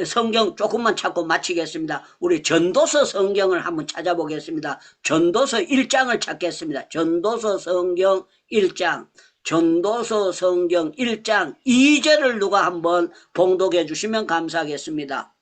Speaker 8: 성경 조금만 찾고 마치겠습니다. 우리 전도서 성경을 한번 찾아보겠습니다. 전도서 1장을 찾겠습니다. 전도서 성경 1장. 전도서 성경 1장 2절을 누가 한번 봉독해 주시면 감사하겠습니다.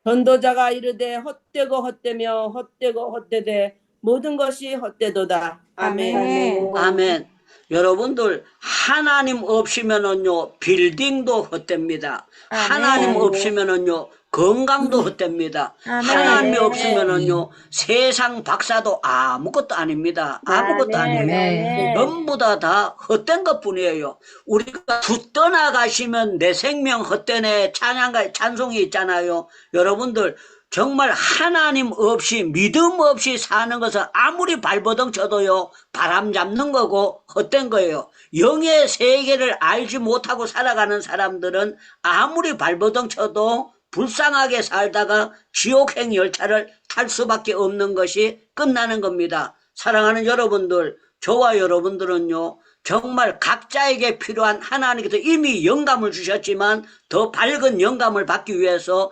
Speaker 6: 전도자가 이르되 헛되고 헛되며 헛되고 헛되되 모든 것이 헛되도다. 아멘.
Speaker 8: 아멘. 여러분들 하나님 없이면은요 빌딩도 헛됩니다. 하나님 없이면은요 건강도 헛됩니다. 하나님이 없으면은요 세상 박사도 아무것도 아닙니다. 아무것도 아니에요. 전부 다 헛된 것뿐이에요. 우리가 두 떠나가시면 내 생명 헛되네 찬양가 찬송이 있잖아요. 여러분들 정말 하나님 없이 믿음 없이 사는 것은 아무리 발버둥 쳐도요 바람 잡는 거고 헛된 거예요. 영의 세계를 알지 못하고 살아가는 사람들은 아무리 발버둥 쳐도 불쌍하게 살다가 지옥행 열차를 탈 수밖에 없는 것이 끝나는 겁니다. 사랑하는 여러분들, 저와 여러분들은요 정말 각자에게 필요한 하나님께서 이미 영감을 주셨지만 더 밝은 영감을 받기 위해서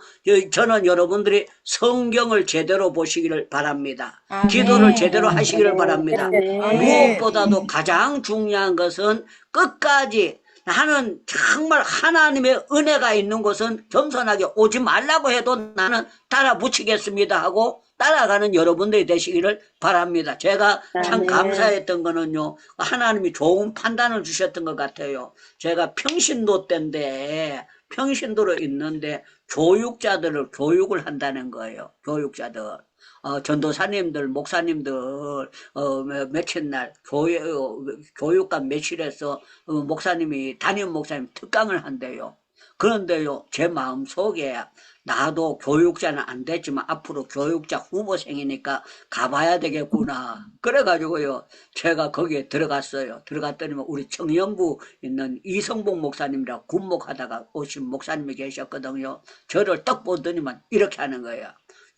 Speaker 8: 저는 여러분들이 성경을 제대로 보시기를 바랍니다. 기도를 제대로 하시기를 바랍니다. 무엇보다도 가장 중요한 것은 끝까지 나는 정말 하나님의 은혜가 있는 곳은 겸손하게 오지 말라고 해도 나는 따라 붙이겠습니다 하고 따라가는 여러분들이 되시기를 바랍니다. 제가 참 감사했던 거는요, 하나님이 좋은 판단을 주셨던 것 같아요. 제가 평신도 때인데 평신도로 있는데 교육자들을 교육을 한다는 거예요. 교육자들. 전도사님들, 목사님들, 며칠 날, 교육관 며칠에서, 목사님이, 담임 목사님 특강을 한대요. 그런데요, 제 마음 속에, 나도 교육자는 안 됐지만 앞으로 교육자 후보생이니까 가봐야 되겠구나. 그래가지고요, 제가 거기에 들어갔어요. 들어갔더니 우리 청년부 있는 이성복 목사님이라고 군목하다가 오신 목사님이 계셨거든요. 저를 딱 보더니만 이렇게 하는 거예요.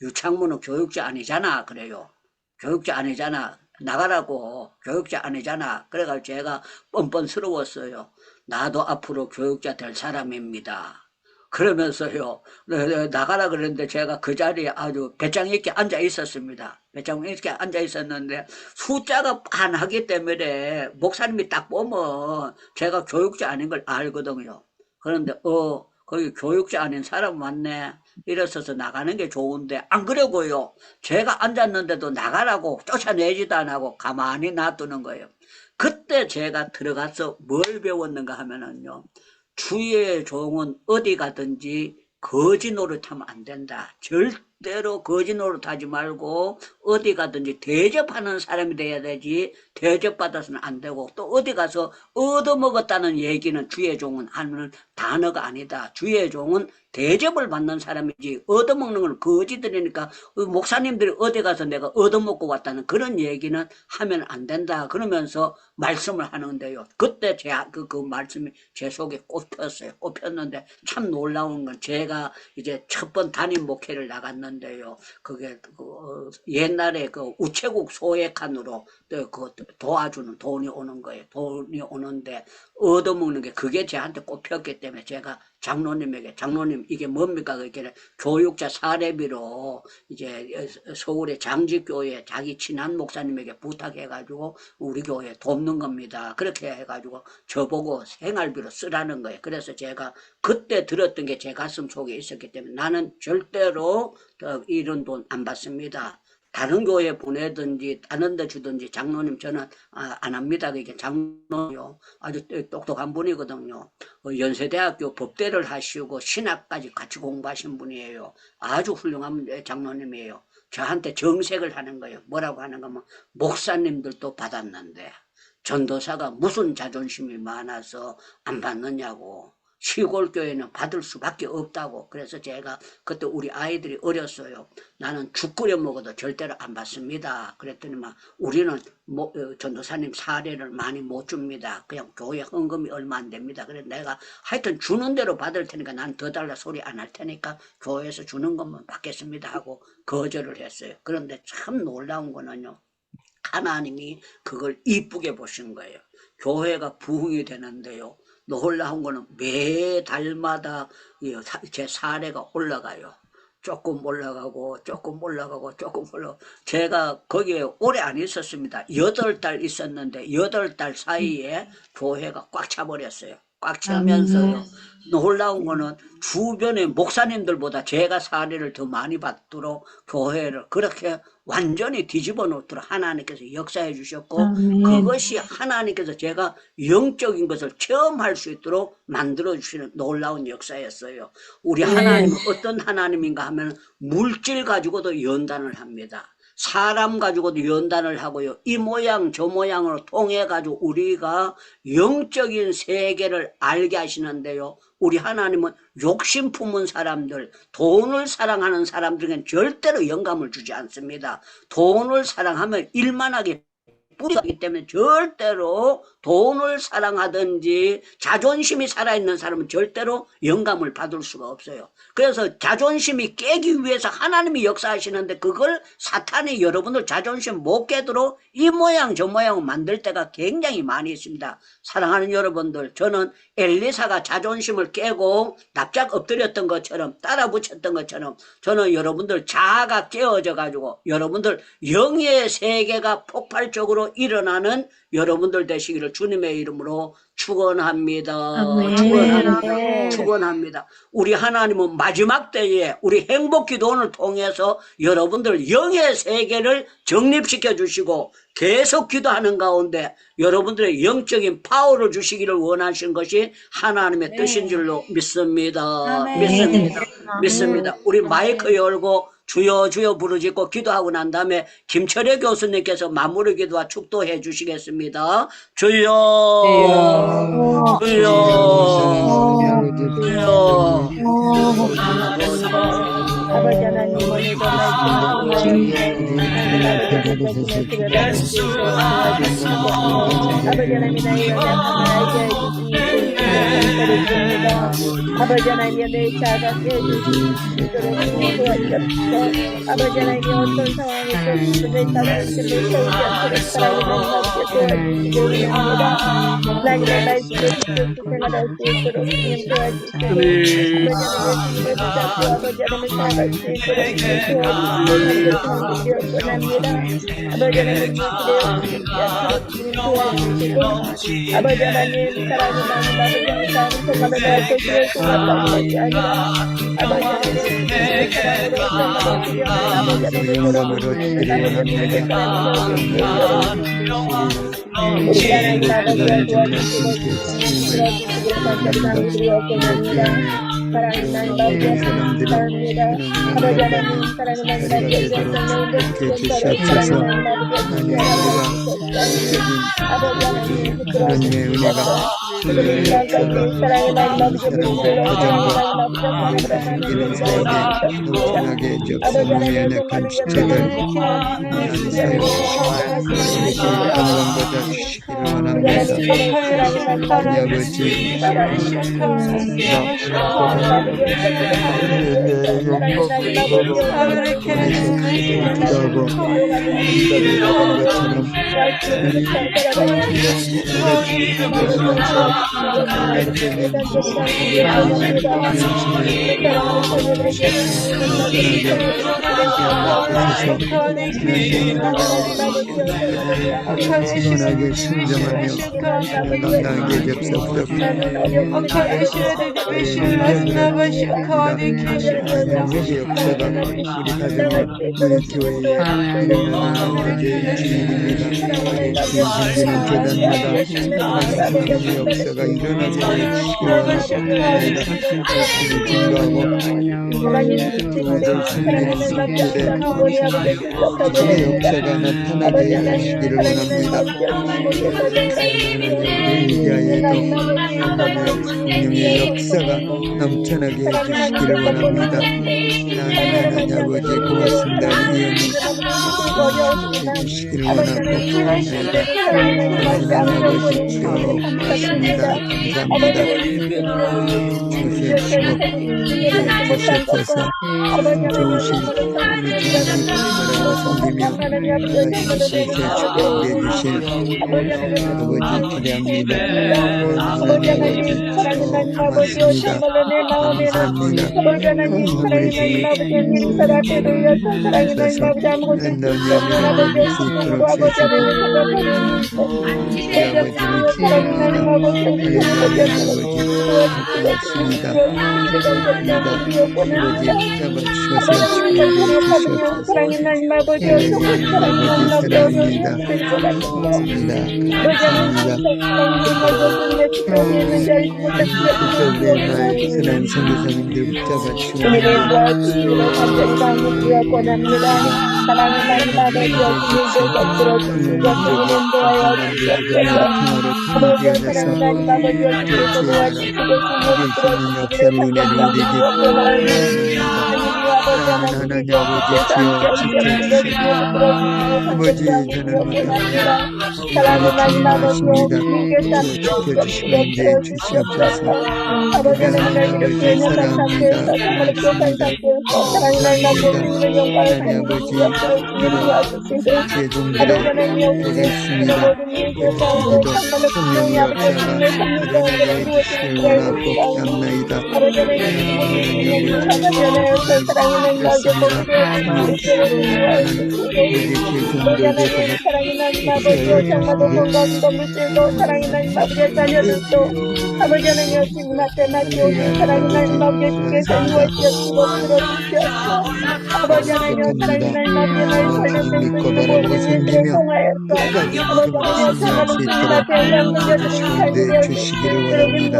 Speaker 8: 유창문은 교육자 아니잖아. 그래요. 교육자 아니잖아. 나가라고. 교육자 아니잖아. 그래가지고 제가 뻔뻔스러웠어요. 나도 앞으로 교육자 될 사람입니다. 그러면서요, 나가라 그랬는데 제가 그 자리에 아주 배짱 있게 앉아 있었습니다. 배짱 있게 앉아 있었는데 숫자가 빤하기 때문에 목사님이 딱 보면 제가 교육자 아닌 걸 알거든요. 그런데 거기 교육자 아닌 사람 맞네. 일어서서 나가는 게 좋은데 안 그러고요. 제가 앉았는데도 나가라고 쫓아내지도 안 하고 가만히 놔두는 거예요. 그때 제가 들어가서 뭘 배웠는가 하면은요. 주의 종은 어디 가든지 거지 노릇하면 안 된다. 절대 절대로 거짓 노릇하지 말고 어디 가든지 대접하는 사람이 돼야 되지 대접받아서는 안 되고 또 어디 가서 얻어먹었다는 얘기는 주의 종은 하는 단어가 아니다. 주의 종은 대접을 받는 사람이지 얻어먹는 건 거지들이니까 목사님들이 어디 가서 내가 얻어먹고 왔다는 그런 얘기는 하면 안 된다. 그러면서 말씀을 하는데요. 그때 그 말씀이 제 속에 꼽혔어요. 꼽혔는데 참 놀라운 건 제가 이제 첫 번 담임 목회를 나갔는데요. 그게 옛날에 그 우체국 소액칸으로 그 도와주는 돈이 오는 거예요. 돈이 오는데 얻어먹는 게 그게 저한테 꼽혔기 때문에 제가 장로님에게 장로님 이게 뭡니까? 그게 교육자 사례비로 이제 서울의 장지교회 자기 친한 목사님에게 부탁해가지고 우리 교회 돕는 겁니다. 그렇게 해가지고 저보고 생활비로 쓰라는 거예요. 그래서 제가 그때 들었던 게 제 가슴 속에 있었기 때문에 나는 절대로 이런 돈 안 받습니다. 다른 교회 보내든지 다른 데 주든지 장로님 저는 안 합니다. 그게 장로요. 아주 똑똑한 분이거든요. 연세대학교 법대를 하시고 신학까지 같이 공부하신 분이에요. 아주 훌륭한 장로님이에요. 저한테 정색을 하는 거예요. 뭐라고 하는 거면 목사님들도 받았는데 전도사가 무슨 자존심이 많아서 안 받느냐고. 시골 교회는 받을 수밖에 없다고. 그래서 제가 그때 우리 아이들이 어렸어요. 나는 죽 끓여 먹어도 절대로 안 받습니다. 그랬더니 막 우리는 전도사님 사례를 많이 못 줍니다. 그냥 교회 헌금이 얼마 안 됩니다. 그래서 내가 하여튼 주는 대로 받을 테니까 난 더 달라 소리 안 할 테니까 교회에서 주는 것만 받겠습니다 하고 거절을 했어요. 그런데 참 놀라운 거는요. 하나님이 그걸 이쁘게 보신 거예요. 교회가 부흥이 되는데요. 놀라운 거는 매달마다 제 사례가 올라가요. 조금 올라가고 조금 올라가고 조금 올라가고 제가 거기에 오래 안 있었습니다. 8달 있었는데 8달 사이에 교회가 꽉 차버렸어요. 꽉 차면서요. 놀라운 거는 주변의 목사님들보다 제가 사례를 더 많이 받도록 교회를 그렇게 완전히 뒤집어 놓도록 하나님께서 역사해 주셨고 그것이 하나님께서 제가 영적인 것을 체험할 수 있도록 만들어 주시는 놀라운 역사였어요. 우리 하나님은 어떤 하나님인가 하면 물질 가지고도 연단을 합니다. 사람 가지고도 연단을 하고요. 이 모양 저 모양으로 통해 가지고 우리가 영적인 세계를 알게 하시는데요. 우리 하나님은 욕심 품은 사람들, 돈을 사랑하는 사람들에게는 절대로 영감을 주지 않습니다. 돈을 사랑하면 일만하게 뿌리기 때문에 절대로 돈을 사랑하든지 자존심이 살아있는 사람은 절대로 영감을 받을 수가 없어요. 그래서 자존심이 깨기 위해서 하나님이 역사하시는데 그걸 사탄이 여러분들 자존심 못 깨도록 이 모양 저 모양을 만들 때가 굉장히 많이 있습니다. 사랑하는 여러분들, 저는 엘리사가 자존심을 깨고 납작 엎드렸던 것처럼 따라 붙였던 것처럼 저는 여러분들 자아가 깨어져 가지고 여러분들 영의 세계가 폭발적으로 일어나는 여러분들 되시기를 주님의 이름으로 축원합니다. 축원합니다. 우리 하나님은 마지막 때에 우리 행복기도원을 통해서 여러분들 영의 세계를 정립시켜 주시고 계속 기도하는 가운데 여러분들의 영적인 파워를 주시기를 원하신 것이 하나님의 뜻인 줄로 믿습니다. 믿습니다. 우리 마이크 열고 주여 주여 부르짖고 기도하고 난 다음에 김철애 교수님께서 마무리 기도와 축도해 주시겠습니다. 주여 주여 주여
Speaker 7: 아버지 하나님 오늘도 아버지 하나님 나의 아버지 하나님 내 자가게 해주시도록 도와주옵소서. 아버지 하나님 어떤 상황에서 내 자존심을 세우지 않도록 사랑하는 도와주시기 원합니다. 나의 말씀을 듣고 생활할 수 있도록 주님 도와주시고 아버지 하나님 살아갈 수 있도록 도와주시기 원합니다. 아버지 하나님 도와주시고 아버지 하나님 사랑이 많은 아버지 하나님 정말로 날 것을 소망하는 것이 아니라 아버지 하나님 사랑으로 정말로 주려는 아버지 하나님 여러분을 우리 하나님 아버지가 도와주시고 들어주시기를 간절히 나누드리옵소서. 사랑하는 하나님 아버지 감사합니다. 아버지 하나님 사랑하는 하나님 아버지 성령님들 주옵소서. 사랑하는 하나님 아버지 아버지 하나님
Speaker 10: 하나님의 은혜가
Speaker 7: 사랑하는 하나님 아버지
Speaker 10: 생기는 자에게 넘쳐나게 주옵소서. 연약한 지체들 사요 건강보다 주시기를 원합니다. 아버지 기도하고 신하게 순정하며 당당하게 접속적 영국의 역사가 우리 가정과 우리 교회에 일어나는 아버지의 주님입니다. 생기는 재단마다 하나님의 역사가 일어나게 해주시기 원합니다. 증거하고 아들 숨긴 성들의 주의 역사가 나타나게 해주시기를 원합니다. 이자에도 성령의 역사가 넘쳐나게 해주시기를 원합니다. 하나님 아버지 고맙습니다. 이연이 해주시기를 원하고 하나님 아버지 고맙습니다. 감사합니다. 주셔서 좋으신 우리 주님 나라가 섬기며 하나님께서 준비해 주실 아버지 기대합니다. 하나님 아버지 감사합니다. 우리 주님 선한 선교사님들 붙잡아 하나님 아버지 주시기를 원합니다.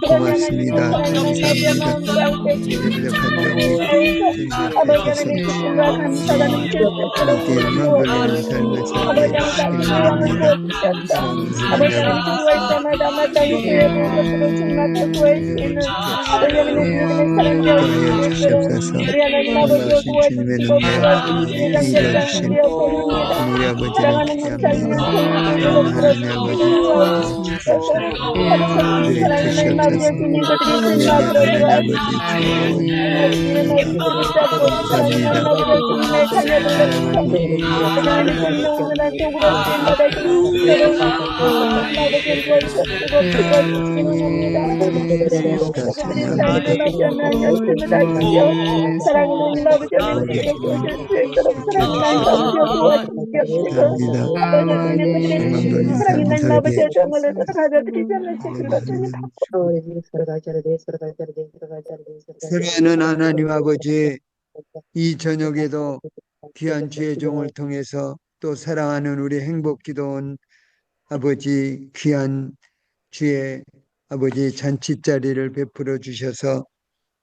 Speaker 10: 고맙습니다. 감사합니다. 이렇게 영광 돌리는 삶을 살게 해주시기를 원합니다. 인도하여 주시옵소서. 놀라우신 주님의 능력 이루어주신 우리 아버지를 기대합니다. 하나님 아버지 사랑하는 하나님 아버지, 이 저녁에도 귀한 주의 종을 통해서 또 사랑하는 우리 행복기도원 아버지 귀한 주의 아버지 잔치 자리를 베풀어 주셔서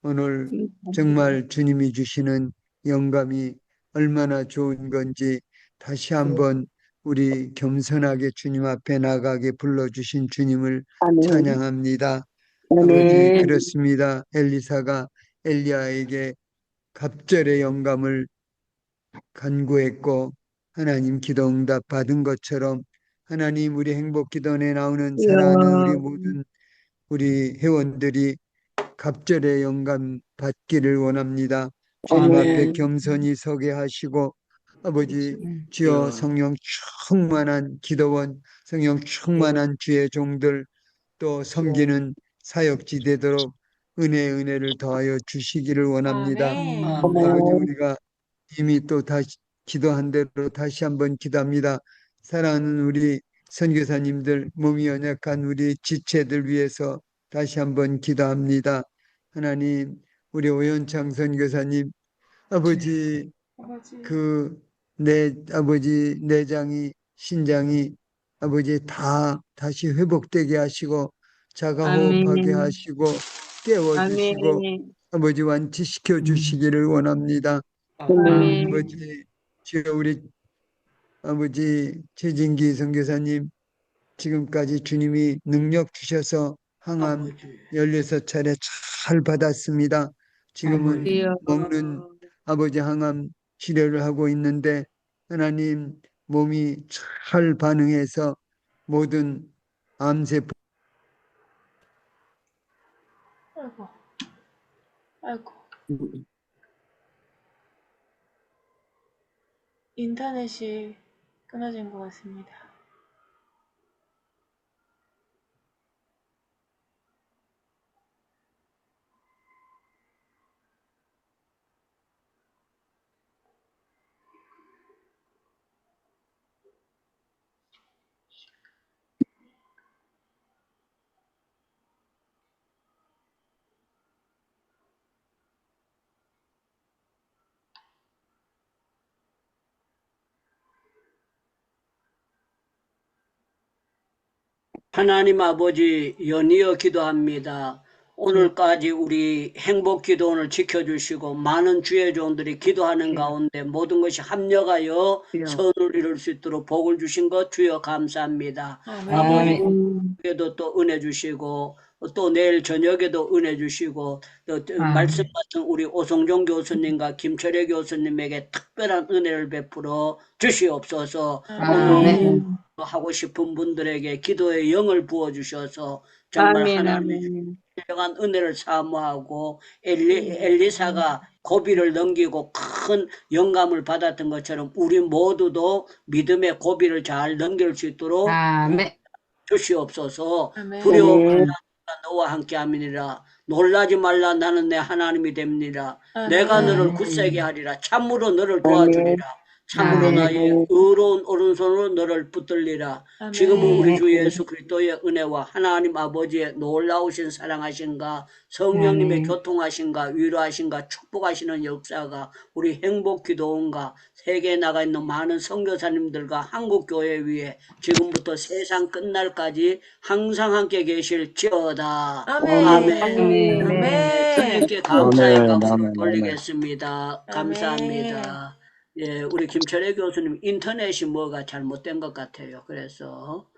Speaker 10: 오늘 정말 주님이 주시는 영감이 얼마나 좋은 건지 다시 한번 우리 겸손하게 주님 앞에 나가게 불러주신 주님을 찬양합니다. 아버지, 그렇습니다. 엘리사가 엘리야에게 갑절의 영감을 간구했고 하나님 기도 응답 받은 것처럼 하나님 우리 행복기도원에 나오는 사랑하는 우리 모든 우리 회원들이 갑절의 영감 받기를 원합니다. 주님 앞에 겸손히 서게 하시고 아버지 주여 성령 충만한 기도원, 성령 충만한 주의 종들 또 섬기는 사역지 되도록 은혜를 더하여 주시기를 원합니다.
Speaker 9: 아멘.
Speaker 10: 아버지 우리가 이미 또 다시 기도한 대로 다시 한번 기도합니다. 사랑하는 우리 선교사님들, 몸이 연약한 우리 지체들 위해서 다시 한번 기도합니다. 하나님, 우리 오연창 선교사님, 아버지 아버지 내장이 신장이 아버지 다 다시 회복되게 하시고 자가호흡하게 하시고 깨워주시고 아버지 완치시켜 주시기를 원합니다. 아버지 주여 우리 아버지 최진기 선교사님 지금까지 주님이 능력 주셔서 항암 16차례 잘 받았습니다. 지금은 먹는 아버지 항암 치료를 하고 있는데 하나님 몸이 잘 반응해서 모든 암세포
Speaker 9: 아이고. 인터넷이 끊어진 것 같습니다.
Speaker 8: 하나님 아버지 연이어 기도합니다. 오늘까지 우리 행복기도원을 지켜주시고 많은 주의 종들이 기도하는 가운데 모든 것이 합력하여 선을 이룰 수 있도록 복을 주신 것 주여 감사합니다. 아버지에도 또 은혜 주시고 또 내일 저녁에도 은혜 주시고 또 말씀 같은 우리 오성종 교수님과 김철애 교수님에게 특별한 은혜를 베풀어 주시옵소서. 오늘 하고 싶은 분들에게 기도의 영을 부어주셔서 정말 하나님의 신령한 은혜를 사모하고 엘리사가 고비를 넘기고 큰 영감을 받았던 것처럼 우리 모두도 믿음의 고비를 잘 넘길 수 있도록 주시옵소서. 두려움 말라 너와 함께 함이니라. 놀라지 말라 나는 내 하나님이 됩니다. 내가 너를 굳세게 하리라. 참으로 너를 도와주리라. 참으로 나의 의로운 오른손으로 너를 붙들리라. 지금은 우리 주 예수 그리스도의 은혜와 하나님 아버지의 놀라우신 사랑하신가 성령님의 교통하신가 위로하신가 축복하시는 역사가 우리 행복기도원과 세계에 나가 있는 많은 선교사님들과 한국교회 위에 지금부터 세상 끝날까지 항상 함께 계실지어다. 아멘. 주님께 감사의 박수를 돌리겠습니다. 감사합니다. 예, 우리 김철애 교수님 인터넷이 뭐가 잘못된 것 같아요. 그래서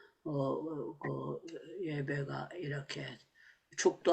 Speaker 8: 예배가 이렇게 축도